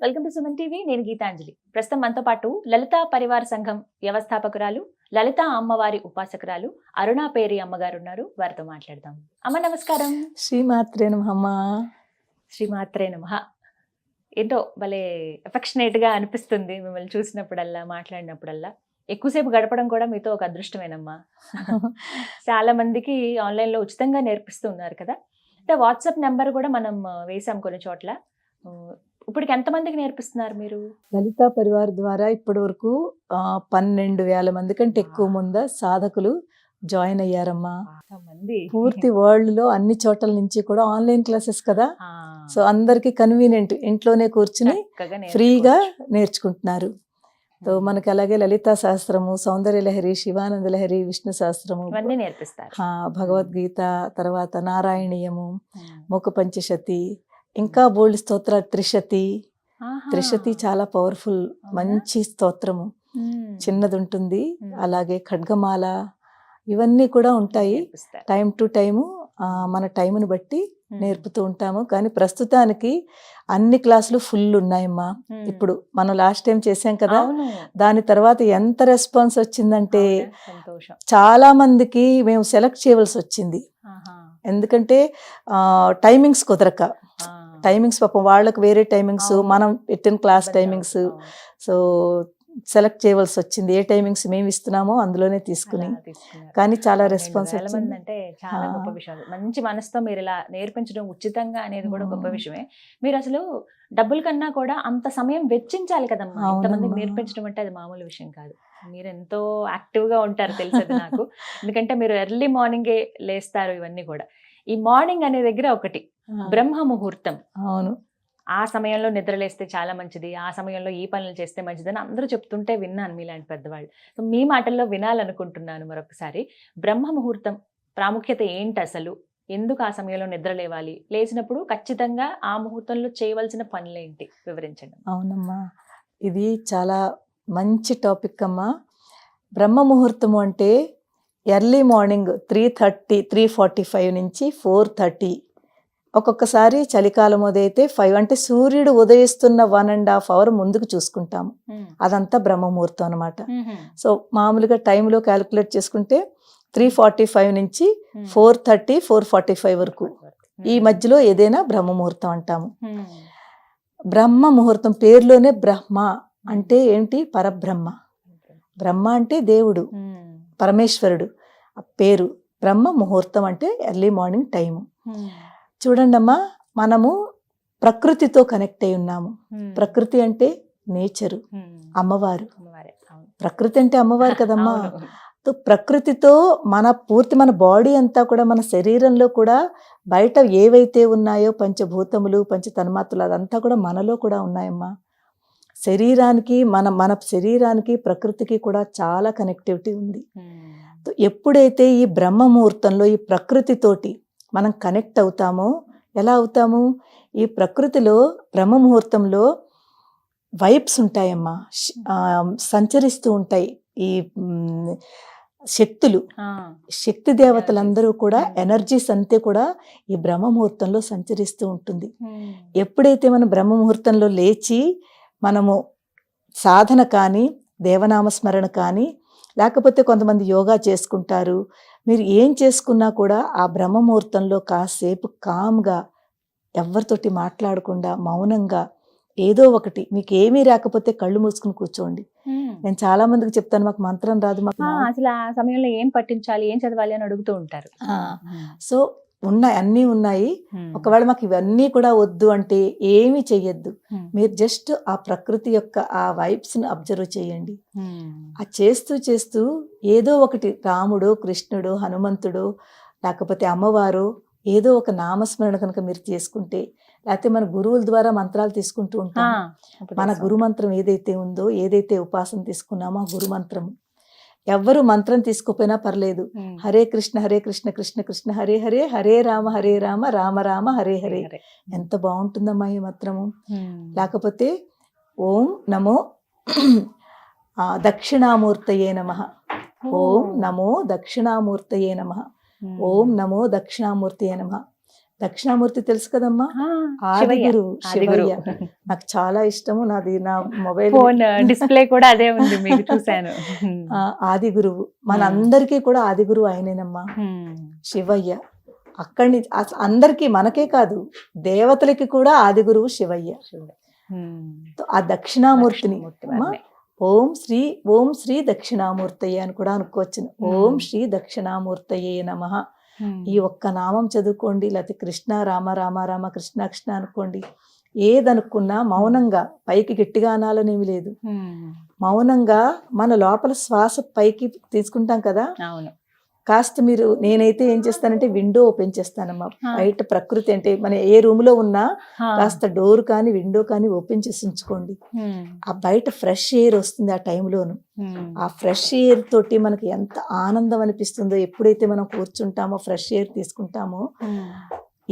Welcome to Suman TV. నేను గీతాంజలి. ప్రస్తుతం మనతో పాటు లలితా పరివార సంఘం వ్యవస్థాపకురాలు, లలితా అమ్మవారి ఉపాసకురాలు అరుణా పేరి అమ్మగారు ఉన్నారు. వారితో మాట్లాడదాం. అమ్మ నమస్కారం. శ్రీమాత్రే నమః. శ్రీమాత్రే నమః. ఏంటో భలే అఫెక్షనేట్ గా అనిపిస్తుంది మిమ్మల్ని చూసినప్పుడల్లా, మాట్లాడినప్పుడల్లా. ఎక్కువసేపు గడపడం కూడా మీతో ఒక అదృష్టమేనమ్మా. చాలా మందికి ఆన్లైన్ లో ఉచితంగా నేర్పిస్తూ ఉన్నారు కదా. అంటే వాట్సాప్ నెంబర్ కూడా మనం వేసాం కొన్ని చోట్ల. ఇప్పటికి ఎంతమందికి నేర్పిస్తున్నారు మీరు? లలితా పరివార్ ద్వారా ఇప్పటి వరకు 12,000 మంది కంటే ఎక్కువ మంది సాధకులు జాయిన్ అయ్యారమ్మా. పూర్తి వరల్డ్ లో అన్ని చోట్ల నుంచి కూడా ఆన్లైన్ క్లాసెస్ కదా. సో అందరికి కన్వీనియంట్, ఇంట్లోనే కూర్చుని ఫ్రీగా నేర్చుకుంటున్నారు. సో మనకి అలాగే లలితా శాస్త్రము, సౌందర్య లహరి, శివానంద లహరి, విష్ణు శాస్త్రము ఇవన్నీ నేర్పిస్తారు. భగవద్గీత, తర్వాత నారాయణీయము, ముఖ పంచశతి, ఇంకా బోల్డ్ స్తోత్ర, త్రిశతి చాలా పవర్ఫుల్, మంచి స్తోత్రము. చిన్నది ఉంటుంది. అలాగే ఖడ్గమాల, ఇవన్నీ కూడా ఉంటాయి. టైం టు టైము మన టైంని బట్టి నేర్పుతూ ఉంటాము. కానీ ప్రస్తుతానికి అన్ని క్లాసులు ఫుల్ ఉన్నాయమ్మా. ఇప్పుడు మనం లాస్ట్ టైం చేసాం కదా, దాని తర్వాత ఎంత రెస్పాన్స్ వచ్చిందంటే చాలా మందికి మేము సెలెక్ట్ చేయవలసి వచ్చింది. ఎందుకంటే టైమింగ్స్ కుదరక, టైమింగ్స్ పాపం వాళ్ళకి వేరే టైమింగ్స్, మనం పెట్టిన క్లాస్ టైమింగ్స్. సో సెలెక్ట్ చేయవలసి వచ్చింది. ఏ టైమింగ్స్ మేము ఇస్తున్నామో అందులోనే తీసుకుని. కానీ చాలా రెస్పాన్స్ వచ్చింది. అంటే చాలా గొప్ప విషయం. మంచి మనసుతో మీరు ఇలా నేర్పించడం ఉచితంగా అనేది కూడా గొప్ప విషయమే. మీరు అసలు డబ్బుల కన్నా కూడా అంత సమయం వెచ్చించాలి కదమ్మా. ఇంతమందికి నేర్పించడం అంటే అది మామూలు విషయం కాదు. మీరు ఎంతో యాక్టివ్ గా ఉంటారు తెలుసది నాకు. ఎందుకంటే మీరు ఎర్లీ మార్నింగే లేస్తారు. ఇవన్నీ కూడా ఈ మార్నింగ్ అనే దగ్గర ఒకటి బ్రహ్మ ముహూర్తం. అవును, ఆ సమయంలో నిద్రలేస్తే చాలా మంచిది, ఆ సమయంలో ఈ పనులు చేస్తే మంచిదని అందరూ చెప్తుంటే విన్నాను మీలాంటి పెద్దవాళ్ళు. సో మీ మాటల్లో వినాలనుకుంటున్నాను మరొకసారి. బ్రహ్మ ముహూర్తం ప్రాముఖ్యత ఏంటి అసలు? ఎందుకు ఆ సమయంలో నిద్ర లేవాలి? లేచినప్పుడు ఖచ్చితంగా ఆ ముహూర్తంలో చేయవలసిన పనులేంటి వివరించండి. అవునమ్మా, ఇది చాలా మంచి టాపిక్ అమ్మా. బ్రహ్మ ముహూర్తము అంటే ఎర్లీ మార్నింగ్ 3:30, 3:45 నుంచి 4:30. ఒక్కొక్కసారి చలికాలం అదైతే 5, అంటే సూర్యుడు ఉదయిస్తున్న 1.5 hours ముందుకు చూసుకుంటాము. అదంతా బ్రహ్మముహూర్తం అనమాట. సో మామూలుగా టైంలో క్యాలిక్యులేట్ చేసుకుంటే 3:45 నుంచి 4:30, 4:45 వరకు ఈ మధ్యలో ఏదైనా బ్రహ్మముహూర్తం అంటాము. బ్రహ్మ ముహూర్తం పేరులోనే బ్రహ్మ అంటే ఏంటి? పరబ్రహ్మ. బ్రహ్మ అంటే దేవుడు, పరమేశ్వరుడు పేరు. బ్రహ్మ ముహూర్తం అంటే ఎర్లీ మార్నింగ్ టైము. చూడండి అమ్మా, మనము ప్రకృతితో కనెక్ట్ అయి ఉన్నాము. ప్రకృతి అంటే నేచరు, అమ్మవారు. ప్రకృతి అంటే అమ్మవారు కదమ్మా. ప్రకృతితో మన బాడీ అంతా కూడా, మన శరీరంలో కూడా బయట ఏవైతే ఉన్నాయో పంచభూతములు, పంచ తన్మాత్రలు, అదంతా కూడా మనలో కూడా ఉన్నాయమ్మా. శరీరానికి మన శరీరానికి ప్రకృతికి కూడా చాలా కనెక్టివిటీ ఉంది. ఎప్పుడైతే ఈ బ్రహ్మ ముహూర్తంలో ఈ ప్రకృతితోటి మనం కనెక్ట్ అవుతామో, ఎలా అవుతాము? ఈ ప్రకృతిలో బ్రహ్మ ముహూర్తంలో వైబ్స్ ఉంటాయమ్మా, సంచరిస్తూ ఉంటాయి. ఈ శక్తి దేవతలందరూ కూడా, ఎనర్జీస్ అంతే కూడా ఈ బ్రహ్మ ముహూర్తంలో సంచరిస్తూ ఉంటుంది. ఎప్పుడైతే మనం బ్రహ్మ ముహూర్తంలో లేచి మనము సాధన కానీ, దేవనామస్మరణ కానీ, లేకపోతే కొంతమంది యోగా చేసుకుంటారు, మీరు ఏం చేసుకున్నా కూడా ఆ బ్రహ్మముహూర్తంలో కాసేపు కామ్గా, ఎవరితోటి మాట్లాడకుండా మౌనంగా, ఏదో ఒకటి, మీకు ఏమీ రాకపోతే కళ్ళు మూసుకుని కూర్చోండి. నేను చాలా మందికి చెప్తాను, మాకు మంత్రం రాదు, మాకు అసలు ఆ సమయంలో ఏం పఠించాలి, ఏం చదవాలి అని అడుగుతూ ఉంటారు. సో అన్నీ ఉన్నాయి. ఒకవేళ మాకు ఇవన్నీ కూడా వద్దు అంటే ఏమీ చెయ్యొద్దు. మీరు జస్ట్ ఆ ప్రకృతి యొక్క ఆ వైబ్స్ ని అబ్జర్వ్ చేయండి. ఆ చేస్తూ ఏదో ఒకటి, రాముడు, కృష్ణుడు, హనుమంతుడు, లేకపోతే అమ్మవారు, ఏదో ఒక నామస్మరణ కనుక మీరు చేసుకుంటే, లేకపోతే మన గురువుల ద్వారా మంత్రాలు తీసుకుంటూ ఉంటాం. మన గురు మంత్రం ఏదైతే ఉందో, ఏదైతే ఉపాసన తీసుకున్నామో ఆ గురు మంత్రము, ఎవ్వరు మంత్రం తీసుకోపోయినా పర్లేదు. హరే కృష్ణ కృష్ణ కృష్ణ హరే హరే, హరే రామ రామ రామ హరే హరే. ఎంత బాగుంటుందమ్మా ఈ మంత్రము. లేకపోతే ఓం నమో దక్షిణామూర్తయే నమః, ఓం నమో దక్షిణామూర్తయే నమః, ఓం నమో దక్షిణామూర్తయే నమః. దక్షిణామూర్తి తెలుసు కదమ్మా, ఆది గురువు శివయ్య. నాకు చాలా ఇష్టము, నాది నా మొబైల్ ఫోన్ డిస్ప్లే కూడా అదే ఉంది, మీకు చూశాను. ఆది గురువు మనందరికీ కూడా ఆది గురువు ఆయనేనమ్మా శివయ్య. అక్కడి నుంచి అందరికీ, మనకే కాదు దేవతలకి కూడా ఆది గురువు శివయ్య. ఆ దక్షిణామూర్తిని ఓం శ్రీ దక్షిణామూర్తయ్య అని కూడా అనుకోవచ్చు. ఓం శ్రీ దక్షిణామూర్తయ్యే నమః. ఈ ఒక్క నామం చదువుకోండి, లేకపోతే కృష్ణ రామ రామ రామ కృష్ణ కృష్ణ అనుకోండి. ఏదనుకున్నా మౌనంగా, పైకి గట్టిగా అనాలనేమి లేదు, మౌనంగా మన లోపల శ్వాస పైకి తీసుకుంటాం కదా. కాస్త మీరు, నేనైతే ఏం చేస్తానంటే విండో ఓపెన్ చేస్తానమ్మా. బయట ప్రకృతి అంటే మన ఏ రూమ్ లో ఉన్నా కాస్త డోర్ కానీ విండో కానీ ఓపెన్ చేసి ఉంచుకోండి. ఆ బయట ఫ్రెష్ ఎయిర్ వస్తుంది ఆ టైంలోను. ఆ ఫ్రెష్ ఎయిర్ తోటి మనకి ఎంత ఆనందం అనిపిస్తుందో. ఎప్పుడైతే మనం కూర్చుంటామో, ఫ్రెష్ ఎయిర్ తీసుకుంటామో,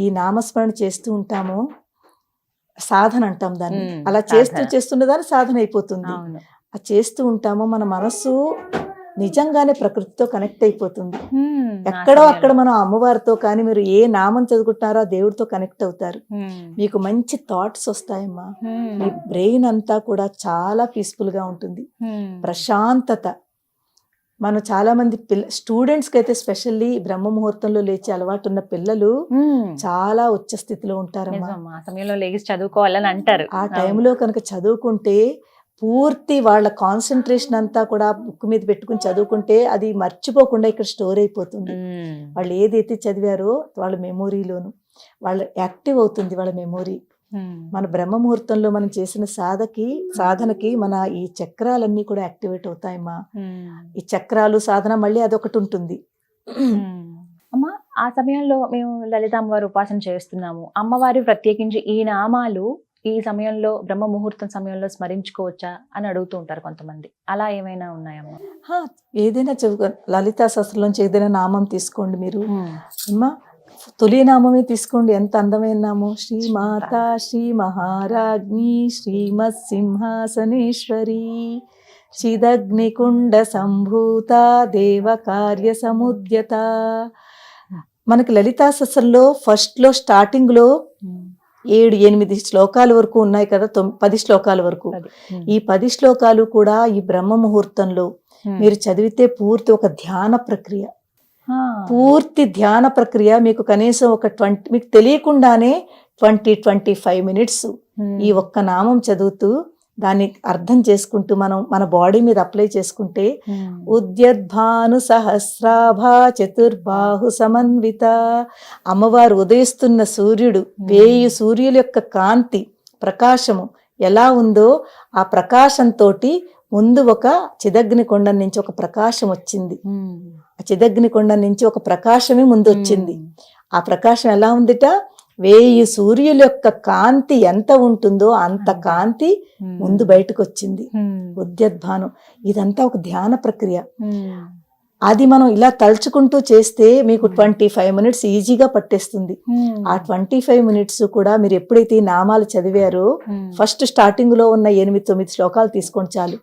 ఈ నామస్మరణ చేస్తూ ఉంటామో, సాధన అంటాం దాన్ని. అలా చేస్తున్న దాన్ని సాధన అయిపోతుంది. ఆ చేస్తూ ఉంటామో మన మనసు నిజంగానే ప్రకృతితో కనెక్ట్ అయిపోతుంది. ఎక్కడో అక్కడ మనం అమ్మవారితో కానీ, మీరు ఏ నామం చదువుకుంటారో ఆ దేవుడితో కనెక్ట్ అవుతారు. మీకు మంచి థాట్స్ వస్తాయమ్మా. మీ బ్రెయిన్ అంతా కూడా చాలా పీస్ఫుల్ గా ఉంటుంది, ప్రశాంతత. మనం చాలా మంది స్టూడెంట్స్ కి అయితే స్పెషల్లీ బ్రహ్మ ముహూర్తంలో లేచే అలవాటు ఉన్న పిల్లలు చాలా ఉచ్చ స్థితిలో ఉంటారమ్మా. ఆ సమయంలో లేచి చదువుకోవాలని అంటారు. ఆ టైంలో కనుక చదువుకుంటే పూర్తి వాళ్ళ కాన్సన్ట్రేషన్ అంతా కూడా బుక్ మీద పెట్టుకుని చదువుకుంటే అది మర్చిపోకుండా ఇక్కడ స్టోర్ అయిపోతుంది. వాళ్ళు ఏదైతే చదివారో వాళ్ళ మెమొరీలోను వాళ్ళ యాక్టివ్ అవుతుంది, వాళ్ళ మెమొరీ. మన బ్రహ్మ ముహూర్తంలో మనం చేసిన సాధనకి మన ఈ చక్రాలన్నీ కూడా యాక్టివేట్ అవుతాయమ్మా. ఈ చక్రాలు సాధన మళ్ళీ అదొకటి ఉంటుంది. అమ్మా, ఆ సమయంలో మేము లలిత అమ్మవారి ఉపాసన చేస్తున్నాము. అమ్మవారి ప్రత్యేకించి ఈ నామాలు ఈ సమయంలో బ్రహ్మ ముహూర్తం సమయంలో స్మరించుకోవచ్చా అని అడుగుతూ ఉంటారు కొంతమంది. అలా ఏమైనా ఉన్నాయమ్మా? ఏదైనా లలితా సహస్రంలోంచి ఏదైనా నామం తీసుకోండి మీరు అమ్మా. తొలి నామమే తీసుకోండి, ఎంత అందమైన నామం. శ్రీమాత శ్రీ మహారాజ్ఞి శ్రీమత్ సింహాసనేశ్వరి చిదగ్నికుండ సంభూత దేవ కార్య సముద్యత. మనకి లలితా సహస్రంలో ఫస్ట్ లో స్టార్టింగ్ లో 7-8 శ్లోకాల వరకు ఉన్నాయి కదా, 10 శ్లోకాల వరకు. ఈ 10 శ్లోకాలు కూడా ఈ బ్రహ్మ ముహూర్తంలో మీరు చదివితే పూర్తి ఒక ధ్యాన ప్రక్రియ, పూర్తి ధ్యాన ప్రక్రియ. మీకు కనీసం ఒక 20, మీకు తెలియకుండానే 20-25 మినిట్స్ ఈ ఒక్క నామం చదువుతూ దాన్ని అర్థం చేసుకుంటూ మనం మన బాడీ మీద అప్లై చేసుకుంటే, ఉద్యద్భాను సహస్రాభా చతుర్బాహు సమన్విత. అమ్మవారు ఉదయిస్తున్న సూర్యుడు, 1000 సూర్యుల యొక్క కాంతి ప్రకాశము ఎలా ఉందో ఆ ప్రకాశంతో ముందు ఒక చిదగ్ని కొండ నుంచి ఒక ప్రకాశం వచ్చింది. ఆ చిదగ్ని కొండ నుంచి ఒక ప్రకాశమే ముందు వచ్చింది. ఆ ప్రకాశం ఎలా ఉందిట, 1000 సూర్యుల యొక్క కాంతి ఎంత ఉంటుందో అంత కాంతి ముందు బయటకు వచ్చింది. ఉద్యద్భానం. ఇదంతా ఒక ధ్యాన ప్రక్రియ. అది మనం ఇలా తలుచుకుంటూ చేస్తే మీకు 25 మినిట్స్ ఈజీగా పట్టేస్తుంది. ఆ 25 మినిట్స్ కూడా మీరు ఎప్పుడైతే ఈ నామాలు చదివారో ఫస్ట్ స్టార్టింగ్ లో ఉన్న 8-9 శ్లోకాలు తీసుకోండి చాలు,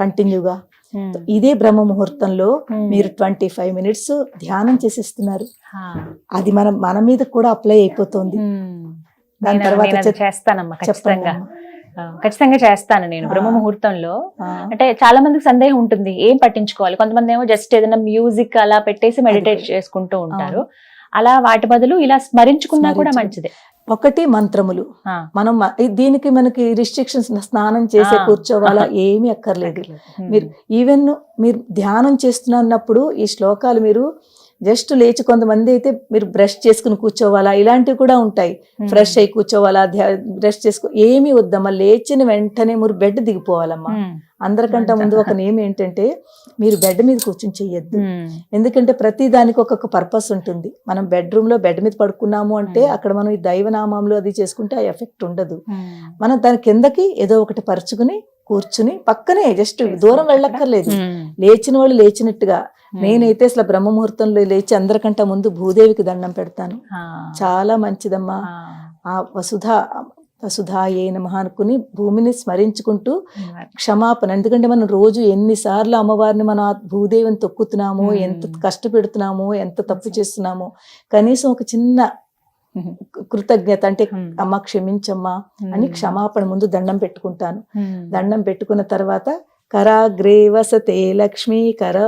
కంటిన్యూగా. ఇదే బ్రహ్మ ముహూర్తంలో మీరు 25 మినిట్స్ ధ్యానం చేసిస్తున్నారు. అది మన మీద కూడా అప్లై అయిపోతుంది. దాని తర్వాత చేస్తానమ్మా, ఖచ్చితంగా చేస్తాను నేను బ్రహ్మ ముహూర్తంలో. అంటే చాలా మందికి సందేహం ఉంటుంది, ఏం పట్టించుకోవాలి. కొంతమంది ఏమో జస్ట్ ఏదైనా మ్యూజిక్ అలా పెట్టేసి మెడిటేట్ చేసుకుంటూ ఉంటారు. అలా వాటి బదులు ఇలా స్మరించుకున్నా కూడా మంచిదే. ఒకటి మంత్రములు. మనం దీనికి మనకి రిస్ట్రిక్షన్స్, స్నానం చేసే కూర్చోవాలా ఏమీ అక్కర్లేదు. మీరు ఈవెన్ మీరు ధ్యానం చేస్తున్నప్పుడు ఈ శ్లోకాలు మీరు జస్ట్ లేచి, కొంతమంది అయితే మీరు బ్రష్ చేసుకుని కూర్చోవాలా, ఇలాంటివి కూడా ఉంటాయి. ఫ్రెష్ అయి కూర్చోవాలా, బ్రష్ చేసుకో, ఏమీ వద్దమ్మా. లేచిన వెంటనే మీరు బెడ్ దిగిపోవాలమ్మా. అందరికంటే ముందు ఒక నేమ్ ఏంటంటే, మీరు బెడ్ మీద కూర్చొని చెయ్యొద్దు. ఎందుకంటే ప్రతి దానికి ఒక్కొక్క పర్పస్ ఉంటుంది. మనం బెడ్రూమ్ లో బెడ్ మీద పడుకున్నాము అంటే అక్కడ మనం ఈ దైవనామంలో అది చేసుకుంటే ఆ ఎఫెక్ట్ ఉండదు. మనం దాని కిందకి ఏదో ఒకటి పరుచుకుని కూర్చుని పక్కనే జస్ట్ దూరం వెళ్ళక్కర్లేదు. లేచిన వాళ్ళు లేచినట్టుగా. నేనైతే అసలు బ్రహ్మ ముహూర్తంలో లేచి అందరికంటే ముందు భూదేవికి దండం పెడతాను. చాలా మంచిదమ్మా. ఆ వసుధాయే నమః అనుకుని భూమిని స్మరించుకుంటూ క్షమాపణ. ఎందుకంటే మనం రోజు ఎన్నిసార్లు అమ్మవారిని మనం భూదేవిని తొక్కుతున్నామో, ఎంత కష్టపెడుతున్నామో, ఎంత తప్పు చేస్తున్నామో, కనీసం ఒక చిన్న కృతజ్ఞత అంటే అమ్మ క్షమించమ్మా అని క్షమాపణ ముందు దండం పెట్టుకుంటాను. దండం పెట్టుకున్న తర్వాత కరాగ్రే వసతే లక్ష్మీ, కర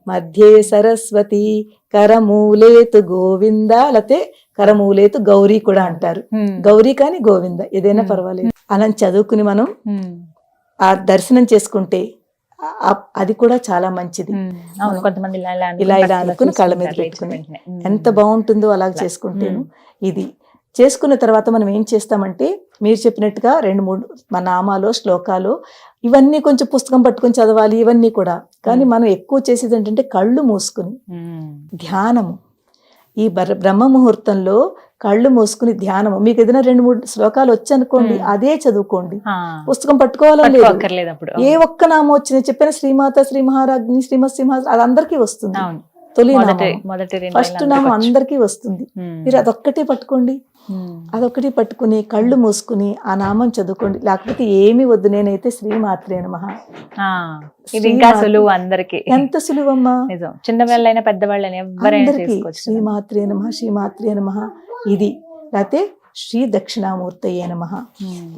మధ్యే సరస్వతి, కరమూలేతు గోవింద, లేతే కరమూలేతు గౌరీ కూడా అంటారు. గౌరీ కానీ గోవింద ఏదైనా పర్వాలేదు. అలా చదువుకుని మనం ఆ దర్శనం చేసుకుంటే అది కూడా చాలా మంచిది. కొంతమంది ఇలా అనుకుని కళ్ళ మీద పెట్టుకుని ఎంత బాగుంటుందో అలా చేసుకుంటేను. ఇది చేసుకున్న తర్వాత మనం ఏం చేస్తామంటే మీరు చెప్పినట్టుగా 2-3 నామాలు శ్లోకాలు ఇవన్నీ కొంచెం పుస్తకం పట్టుకొని చదవాలి ఇవన్నీ కూడా. కానీ మనం ఎక్కువ చేసేది ఏంటంటే కళ్ళు మూసుకుని ధ్యానము. ఈ బ్రహ్మ ముహూర్తంలో కళ్ళు మూసుకుని ధ్యానము. మీకు ఏదైనా 2-3 శ్లోకాలు వచ్చనుకోండి, అదే చదువుకోండి, పుస్తకం పట్టుకోవాలని లేదు. ఏ ఒక్క నామం వచ్చినా చెప్పిన శ్రీమాత, శ్రీ మహారాజ్ని, శ్రీమత్ సింహాస అది అందరికీ వస్తుంది. తొలి ఫస్ట్ నామం అందరికీ వస్తుంది. మీరు అదొక్కటే పట్టుకోండి. అదొక్కటి పట్టుకుని కళ్ళు మూసుకుని ఆ నామం చదువుకోండి. లేకపోతే ఏమి వద్దు. నేనైతే శ్రీమాత్రే నమః. అందరికి ఎంత సులువమ్మా, చిన్నవాళ్ళైనా పెద్దవాళ్ళైనా ఎవరైనా చేసుకోవచ్చు. శ్రీమాత్రే నమః, శ్రీమాత్రే నమః. ఇది లేకపోతే శ్రీ దక్షిణామూర్తయే నమః,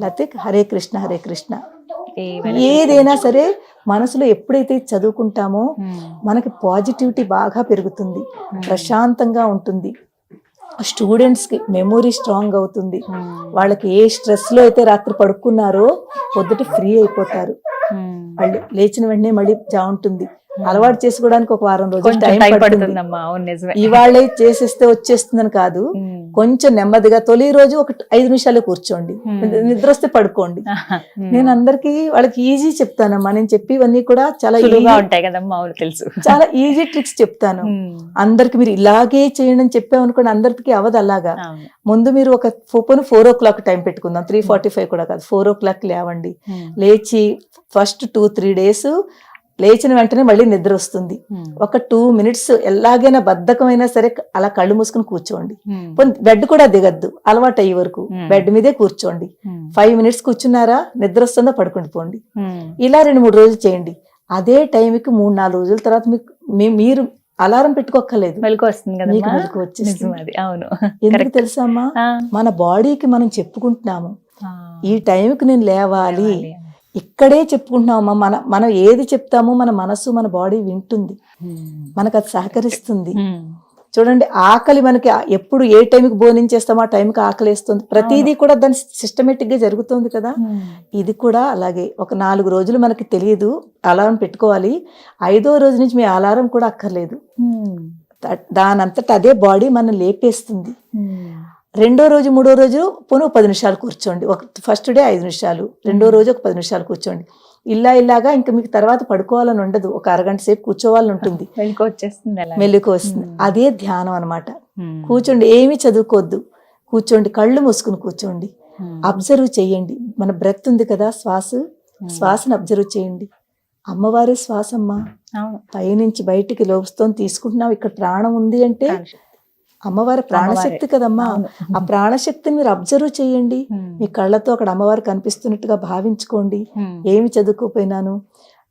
లేకపోతే హరే కృష్ణ హరే కృష్ణ. ఏదైనా సరే మనసులో ఎప్పుడైతే చదువుకుంటామో మనకి పాజిటివిటీ బాగా పెరుగుతుంది, ప్రశాంతంగా ఉంటుంది. స్టూడెంట్స్ కి మెమొరీ స్ట్రాంగ్ అవుతుంది. వాళ్ళకి ఏ స్ట్రెస్ లో అయితే రాత్రి పడుకున్నారో పొద్దుట ఫ్రీ అయిపోతారు. వాళ్ళు లేచిన వెంటనే మళ్ళీ ఉంటుంది. అలవాటు చేసుకోవడానికి ఒక వారం రోజులు టైం పడుతుంది. ఇవాళ చేసేస్తే వచ్చేస్తుందని కాదు, కొంచెం నెమ్మదిగా తొలి రోజు ఒక 5 నిమిషాలు కూర్చోండి, నిద్ర వస్తే పడుకోండి. నేను అందరికి వాళ్ళకి ఈజీ చెప్తానమ్మా. నేను చెప్పివన్నీ కూడా చాలా ఉంటాయి కదమ్మా, తెలుసు. చాలా ఈజీ ట్రిక్స్ చెప్తాను అందరికి. మీరు ఇలాగే చేయండి అని చెప్పామనుకోండి, అందరికి అవదు అలాగా. ముందు మీరు ఒక 4 o'clock టైం పెట్టుకుందాం, 3:45 కూడా కాదు, 4 o'clock లేవండి. లేచి ఫస్ట్ 2-3 days లేచిన వెంటనే మళ్ళీ నిద్ర వస్తుంది. ఒక 2 minutes ఎలాగైనా బద్ధకమైనా సరే అలా కళ్ళు మూసుకుని కూర్చోండి. బెడ్ కూడా దిగద్దు, అలవాటు అయ్యే వరకు బెడ్ మీదే కూర్చోండి. 5 minutes కూర్చున్నారా, నిద్ర వస్తుందో పడుకుని పోండి. ఇలా 2-3 రోజులు చేయండి. అదే టైంకి 3-4 రోజుల తర్వాత మీరు అలారం పెట్టుకోక్కర్లేదు, మెలకు వస్తుంది కదా, మీకు మెలకు వచ్చేస్తుంది. ఎందుకు తెలుసా అమ్మా, మన బాడీకి మనం చెప్పుకుంటున్నాము ఈ టైంకి నేను లేవాలి. ఇక్కడే చెప్పుకుంటున్నామమ్మా. మనం ఏది చెప్తామో మన మనసు మన బాడీ వింటుంది, మనకు అది సహకరిస్తుంది. చూడండి, ఆకలి మనకి ఎప్పుడు ఏ టైంకి భోజనం ఆ టైంకి ఆకలి వేస్తుంది. ప్రతిదీ కూడా దాని సిస్టమేటిక్ గా జరుగుతుంది కదా. ఇది కూడా అలాగే. ఒక 4 రోజులు మనకి తెలియదు, అలారం పెట్టుకోవాలి. 5వ రోజు నుంచి మీ అలారం కూడా అక్కర్లేదు. దానంతట అదే బాడీ మనం లేపేస్తుంది. 2వ రోజు 3వ రోజు పోను 10 నిమిషాలు కూర్చోండి. ఫస్ట్ డే 5 నిమిషాలు, 2వ రోజు ఒక 10 నిమిషాలు కూర్చోండి. ఇలాగా ఇంకా మీకు తర్వాత పడుకోవాలని ఉండదు, ఒక అరగంట సేపు కూర్చోవాలని ఉంటుంది, మెలుకు వస్తుంది. అదే ధ్యానం అన్నమాట. కూర్చోండి, ఏమీ చదువుకోవద్దు, కూర్చోండి, కళ్ళు మూసుకుని కూర్చోండి, అబ్జర్వ్ చేయండి. మన బ్రెత్ ఉంది కదా, శ్వాసను అబ్జర్వ్ చేయండి. అమ్మవారి శ్వాస అమ్మా, పైనుంచి బయటికి లోపుతో తీసుకుంటున్నాం. ఇక్కడ ప్రాణం ఉంది అంటే అమ్మవారి ప్రాణశక్తి కదమ్మా. ఆ ప్రాణశక్తిని మీరు అబ్జర్వ్ చేయండి. మీ కళ్ళతో అక్కడ అమ్మవారు కనిపిస్తున్నట్టుగా భావించుకోండి. ఏమి చదువుకోపోయినాను,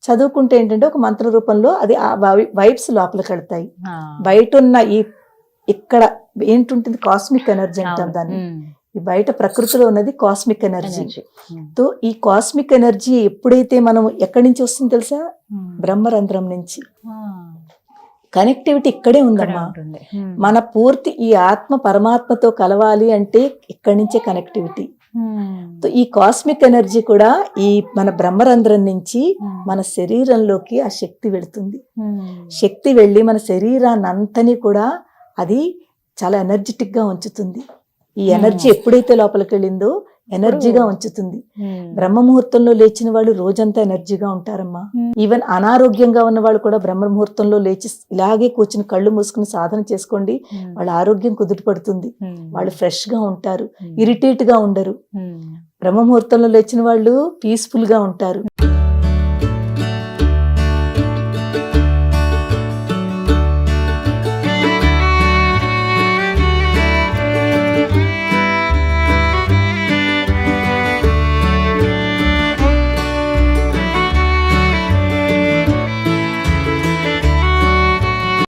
చదువుకుంటే ఏంటంటే ఒక మంత్ర రూపంలో అది ఆ వైబ్స్ లోపలికి వెళ్తాయి. బయట ఉన్న ఇక్కడ ఏంటుంటుంది, కాస్మిక్ ఎనర్జీ అంటాం దాన్ని. ఈ బయట ప్రకృతిలో ఉన్నది కాస్మిక్ ఎనర్జీ. తో ఈ కాస్మిక్ ఎనర్జీ ఎప్పుడైతే మనం ఎక్కడి నుంచి వస్తుంది తెలుసా, బ్రహ్మరంధ్రం నుంచి. కనెక్టివిటీ ఇక్కడే ఉందమ్మా. మన పూర్తి ఈ ఆత్మ పరమాత్మతో కలవాలి అంటే ఇక్కడి నుంచే కనెక్టివిటీ. ఈ కాస్మిక్ ఎనర్జీ కూడా ఈ మన బ్రహ్మరంధ్రం నుంచి మన శరీరంలోకి ఆ శక్తి వెళుతుంది. శక్తి వెళ్ళి మన శరీరాన్ని అంతని కూడా అది చాలా ఎనర్జెటిక్ గా ఉంచుతుంది. ఈ ఎనర్జీ ఎప్పుడైతే లోపలికి వెళ్ళిందో ఎనర్జీగా ఉంచుతుంది. బ్రహ్మ ముహూర్తంలో లేచిన వాళ్ళు రోజంతా ఎనర్జీగా ఉంటారమ్మా. ఈవెన్ అనారోగ్యంగా ఉన్న వాళ్ళు కూడా బ్రహ్మ ముహూర్తంలో లేచి ఇలాగే కూర్చుని కళ్ళు మూసుకుని సాధన చేసుకోండి, వాళ్ళ ఆరోగ్యం కుదుటపడుతుంది, వాళ్ళు ఫ్రెష్ గా ఉంటారు, ఇరిటేట్ గా ఉండరు. బ్రహ్మ ముహూర్తంలో లేచిన వాళ్ళు పీస్ఫుల్ గా ఉంటారు.